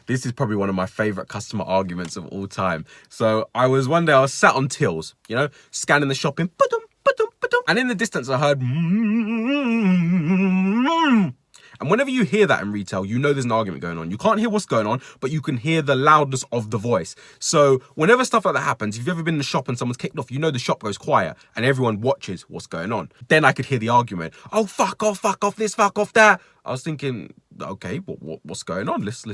This is probably one of my favorite customer arguments of all time. So one day I was sat on tills, you know, scanning the shopping, and in the distance I heard, and whenever you hear that in retail, you know there's an argument going on. You can't hear what's going on, but you can hear the loudness of the voice. So whenever stuff like that happens, if you've ever been in the shop and someone's kicked off, you know the shop goes quiet and everyone watches what's going on. Then I could hear the argument. Oh, fuck off this, fuck off that. I was thinking, okay, what's going on? Let's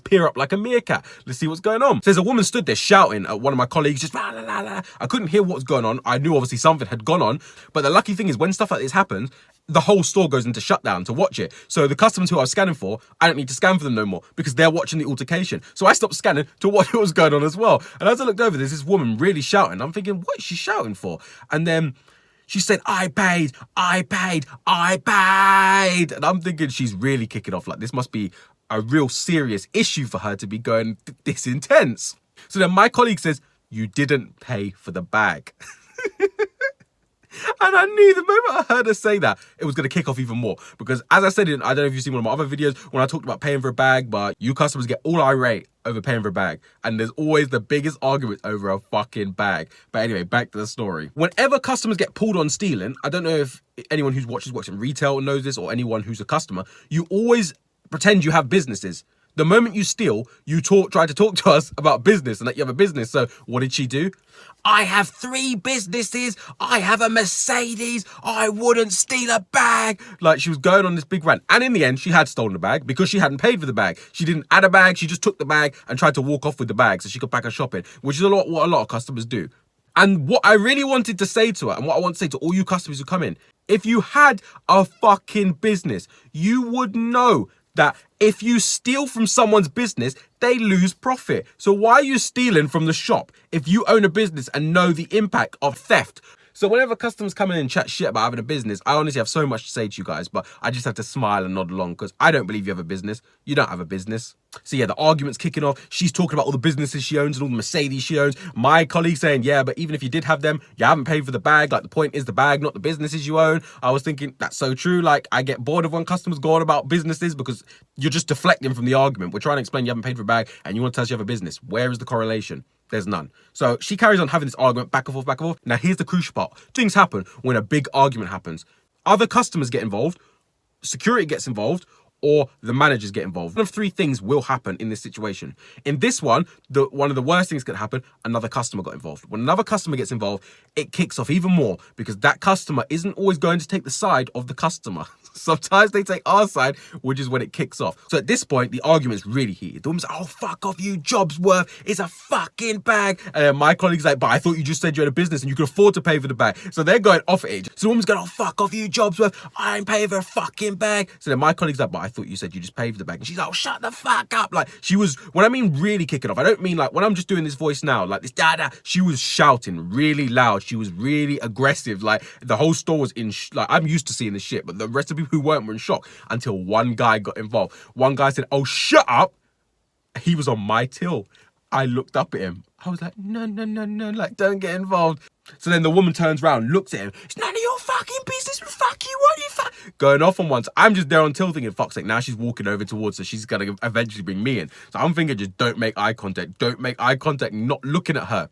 peer up like a meerkat. Let's see what's going on. So there's a woman stood there shouting at one of my colleagues, just la, la, la, la. I couldn't hear what was going on. I knew obviously something had gone on, but the lucky thing is when stuff like this happens, the whole store goes into shutdown to watch it. So the customers who I was scanning for, I don't need to scan for them no more because they're watching the altercation. So I stopped scanning to watch what was going on as well. And as I looked over, there's this woman really shouting. I'm thinking, what is she shouting for? And then she said, I paid. And I'm thinking she's really kicking off. Like, this must be a real serious issue for her to be going this intense. So then my colleague says, you didn't pay for the bag. And I knew the moment I heard her say that, it was going to kick off even more. Because as I said, I don't know if you've seen one of my other videos when I talked about paying for a bag, but you customers get all irate over paying for a bag. And there's always the biggest argument over a fucking bag. But anyway, back to the story. Whenever customers get pulled on stealing, I don't know if anyone who's watching retail knows this or anyone who's a customer, you always pretend you have businesses. The moment you steal, you try to talk to us about business and that you have a business. So what did she do? I have 3 businesses. I have a Mercedes. I wouldn't steal a bag. Like, she was going on this big rant. And in the end, she had stolen the bag because she hadn't paid for the bag. She didn't add a bag. She just took the bag and tried to walk off with the bag so she could pack her shopping, which is what a lot of customers do. And what I really wanted to say to her, and what I want to say to all you customers who come in, if you had a fucking business, you would know that if you steal from someone's business, they lose profit. So why are you stealing from the shop if you own a business and know the impact of theft? So whenever customers come in and chat shit about having a business, I honestly have so much to say to you guys, but I just have to smile and nod along because I don't believe you have a business. You don't have a business. So yeah, the argument's kicking off. She's talking about all the businesses she owns and all the Mercedes she owns. My colleague saying, yeah, but even if you did have them, you haven't paid for the bag. Like, the point is the bag, not the businesses you own. I was thinking, that's so true. Like, I get bored of when customers go on about businesses because you're just deflecting from the argument. We're trying to explain you haven't paid for a bag and you want to tell us you have a business. Where is the correlation? There's none. So she carries on having this argument back and forth, back and forth. Now, here's the crucial part. Things happen when a big argument happens. Other customers get involved, security gets involved, or the managers get involved. One of 3 things will happen in this situation. In this one of the worst things that could happen, another customer got involved. When another customer gets involved, it kicks off even more because that customer isn't always going to take the side of the customer. Sometimes they take our side, which is when it kicks off. So at this point, the argument's really heated. The woman's like, oh, fuck off you, job's worth. It's a fucking bag. And my colleague's like, but I thought you just said you had a business and you could afford to pay for the bag. So they're going off at each. So the woman's going, oh, fuck off you, job's worth. I ain't paying for a fucking bag. So then my colleague's like, but I thought you said you just paid for the bag. And she's like, oh, shut the fuck up. Like, she was, when I mean really kicking off, I don't mean like, when I'm just doing this voice now, like this da-da, she was shouting really loud. She was really aggressive. Like, the whole store was like, I'm used to seeing this shit, but the rest of the people who weren't were in shock until one guy got involved. One guy said, oh, shut up. He was on my till. I looked up at him. I was like, no, like, don't get involved. So then the woman turns around, looks at him. It's none of your fucking business. Fuck you, what you going off on once. I'm just there on till thinking, fuck's sake, now she's walking over towards her. She's going to eventually bring me in. So I'm thinking, just don't make eye contact. Don't make eye contact, not looking at her.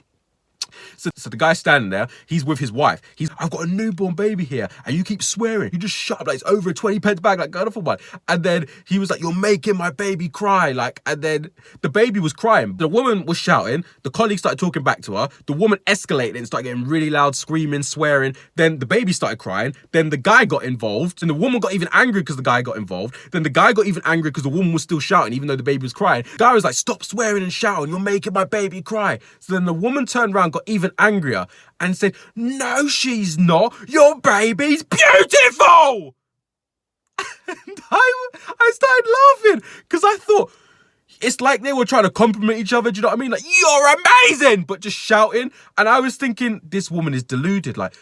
So the guy's standing there, he's with his wife. I've got a newborn baby here, and you keep swearing. You just shut up, like it's over a 20p bag, like going off on one. And then he was like, you're making my baby cry. Like, and then the baby was crying. The woman was shouting. The colleague started talking back to her. The woman escalated and started getting really loud, screaming, swearing. Then the baby started crying. Then the guy got involved. And the woman got even angry because the guy got involved. Then the guy got even angry because the woman was still shouting, even though the baby was crying. The guy was like, stop swearing and shouting. You're making my baby cry. So then the woman turned around, got even angrier and said, no, she's not. Your baby's beautiful. And I started laughing because I thought it's like they were trying to compliment each other. Do you know what I mean? Like, you're amazing, but just shouting. And I was thinking, this woman is deluded. Like,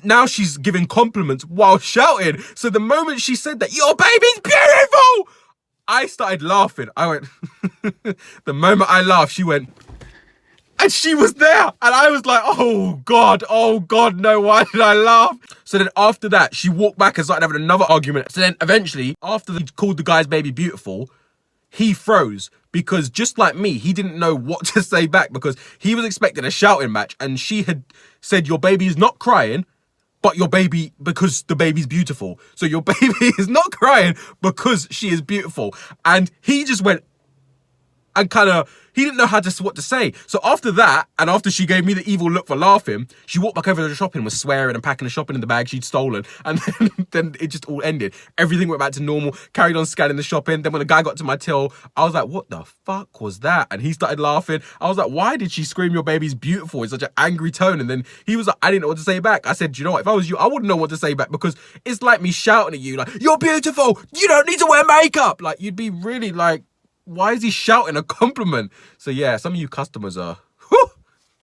now she's giving compliments while shouting. So the moment she said that, your baby's beautiful, I started laughing. I went, the moment I laughed, she went, and she was there. And I was like, oh God, no, why did I laugh? So then after that, she walked back and started having another argument. So then eventually, after they called the guy's baby beautiful, he froze because just like me, he didn't know what to say back because he was expecting a shouting match and she had said, your baby is not crying, but your baby, because the baby's beautiful. So your baby is not crying because she is beautiful. And he just went and he didn't know what to say. So after that, and after she gave me the evil look for laughing, she walked back over to the shopping, was swearing and packing the shopping in the bag she'd stolen. And then it just all ended. Everything went back to normal, carried on scanning the shopping. Then when the guy got to my till, I was like, what the fuck was that? And he started laughing. I was like, why did she scream your baby's beautiful in such an angry tone? And then he was like, I didn't know what to say back. I said, do you know what? If I was you, I wouldn't know what to say back because it's like me shouting at you like, you're beautiful. You don't need to wear makeup. Like, you'd be really like, why is he shouting a compliment? So yeah, some of you customers are